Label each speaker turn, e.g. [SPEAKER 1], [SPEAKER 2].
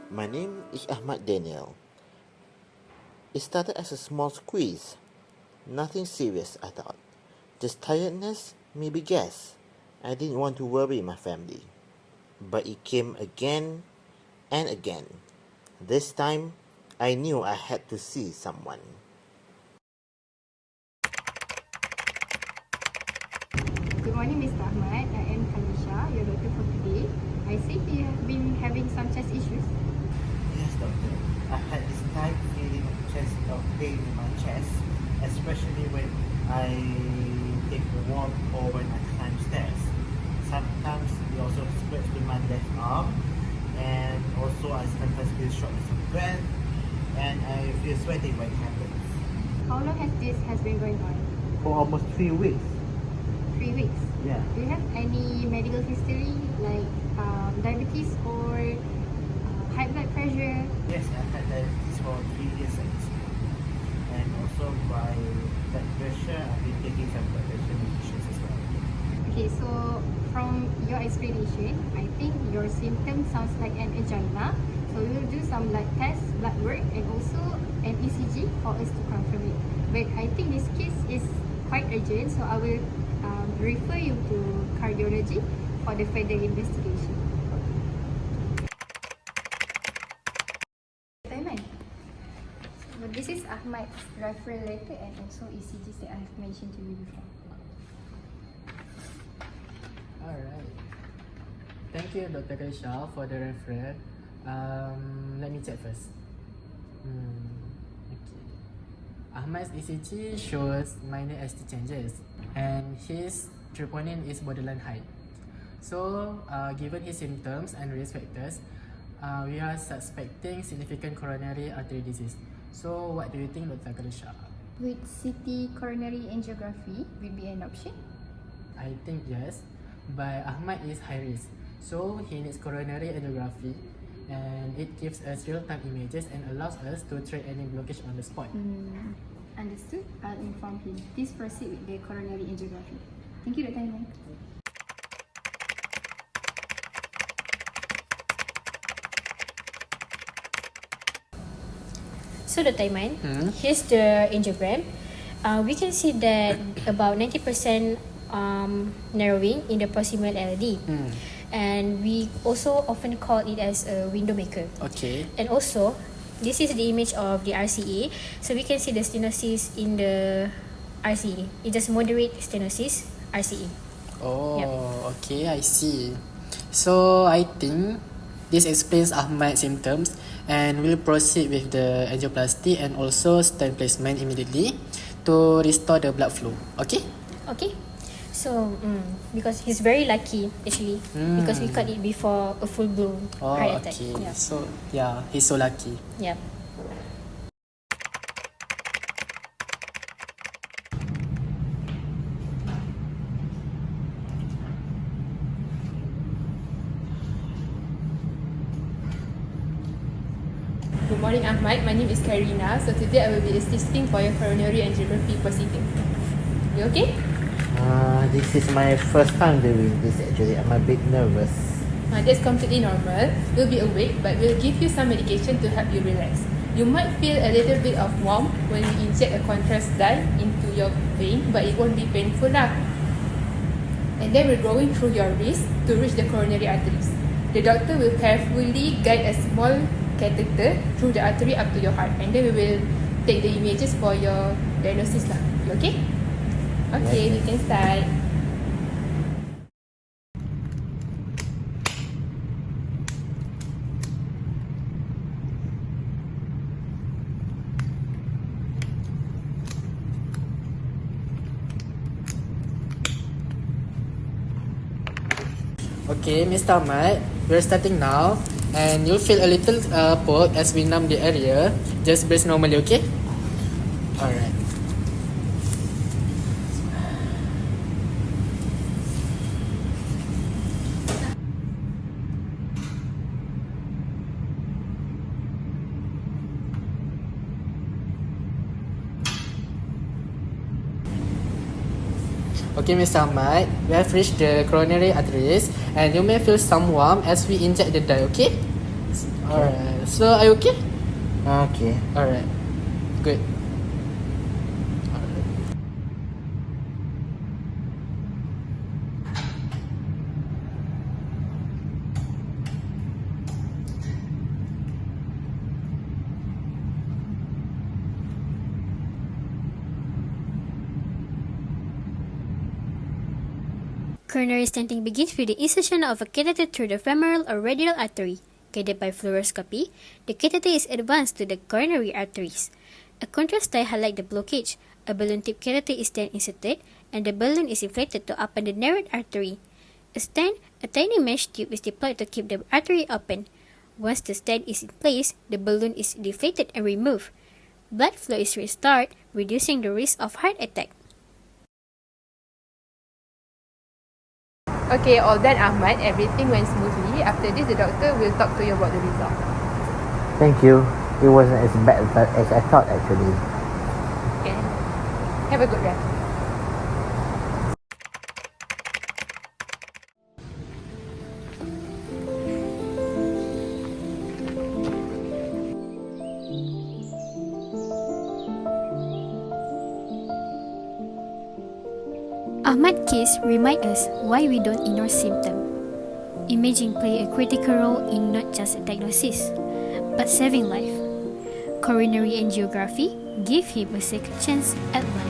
[SPEAKER 1] My name is Ahmad Daniel. It started as a small squeeze. Nothing serious, I thought. Just tiredness, maybe gas. I didn't want to worry my family. But it came again and again. This time, I knew I had to see someone.
[SPEAKER 2] Good morning, Mr. Ahmad. I am Khalisha, your doctor for today. I see you have been having some chest issues.
[SPEAKER 1] Yes, doctor. I had this tight feeling of pain in my chest, especially when I take a walk or when I climb stairs. Sometimes it also spreads to my left arm, and also I sometimes feel shortness of breath, and I feel sweaty when it happens.
[SPEAKER 2] How long has this been going on?
[SPEAKER 1] For almost 3 weeks.
[SPEAKER 2] 3 weeks.
[SPEAKER 1] Yeah.
[SPEAKER 2] Do you have any medical history like diabetes or high blood pressure?
[SPEAKER 1] Yes, I had diabetes for 3 years at this point. And also by blood pressure, I've been taking some blood pressure medications as well.
[SPEAKER 2] Okay, so from your explanation, I think your symptom sounds like an angina. So we will do some blood tests, blood work, and also an ECG for us to confirm it. But I think this case is quite urgent, so I will refer you to cardiology for the further investigation. Aiman. So this is Ahmad's referral letter and also ECGs that I have mentioned to you before.
[SPEAKER 3] Alright. Thank you, Dr. Khalisha, for the referral. Let me check first. Okay. Ahmad's ECG shows minor ST changes, and his troponin is borderline high. So, given his symptoms and risk factors, we are suspecting significant coronary artery disease. So, what do you think, Dr. Khalisha?
[SPEAKER 2] Would CT coronary angiography will be an option?
[SPEAKER 3] I think yes, but Ahmad is high risk, so he needs coronary angiography, and it gives us real-time images and allows us to treat any blockage on the spot.
[SPEAKER 2] Understood. I'll inform him. Please proceed with the coronary angiography. Thank you, Dr. Aiman.
[SPEAKER 4] So Dr. Aiman, here's the angiogram. We can see that about 90% narrowing in the proximal LD. And we also often call it as a window maker.
[SPEAKER 3] Okay.
[SPEAKER 4] And also, this is the image of the RCA. So we can see the stenosis in the RCA. It's just moderate stenosis, RCA.
[SPEAKER 3] Oh,
[SPEAKER 4] Yep.
[SPEAKER 3] okay, I see. So I think this explains Ahmad's symptoms, and we'll proceed with the angioplasty and also stent placement immediately to restore the blood flow. Okay?
[SPEAKER 4] Okay. So, because he's very lucky actually, because we cut it before a full blown
[SPEAKER 3] Oh,
[SPEAKER 4] heart attack.
[SPEAKER 3] okay.
[SPEAKER 4] Yeah.
[SPEAKER 3] So yeah, he's so lucky.
[SPEAKER 4] Yeah.
[SPEAKER 5] Good morning, Ahmad. My name is Khairina. So today I will be assisting for your coronary angiography proceeding. You okay?
[SPEAKER 1] This is my first time doing this actually. I'm a bit nervous.
[SPEAKER 5] That's completely normal. You'll be awake, but we'll give you some medication to help you relax. You might feel a little bit of warmth when we inject a contrast dye into your vein, but it won't be painful lah. And then we're going through your wrist to reach the coronary arteries. The doctor will carefully guide a small catheter through the artery up to your heart, and then we will take the images for your diagnosis lah. You okay? Okay, we can start.
[SPEAKER 3] Okay, Mr. Ahmad, we're starting now, and you'll feel a little poke as we numb the area. Just breathe normally, okay? Alright. Okay, Mr. Ahmad, we have reached the coronary arteries, and you may feel some warmth as we inject the dye, okay? Alright. So are you okay?
[SPEAKER 1] Okay.
[SPEAKER 3] Alright. Good.
[SPEAKER 4] Coronary stenting begins with the insertion of a catheter through the femoral or radial artery. Guided by fluoroscopy, the catheter is advanced to the coronary arteries. A contrast dye highlights the blockage. A balloon tip catheter is then inserted, and the balloon is inflated to open the narrowed artery. A stent, a tiny mesh tube, is deployed to keep the artery open. Once the stent is in place, the balloon is deflated and removed. Blood flow is restored, reducing the risk of heart attack.
[SPEAKER 5] Okay, all done, Ahmad. Everything went smoothly. After this, the doctor will talk to you about the result.
[SPEAKER 1] Thank you. It wasn't as bad as I thought actually.
[SPEAKER 5] Okay. Have a good rest.
[SPEAKER 4] Ahmad's case reminds us why we don't ignore symptoms. Imaging plays a critical role in not just a diagnosis, but saving life. Coronary angiography gave him a second chance at life.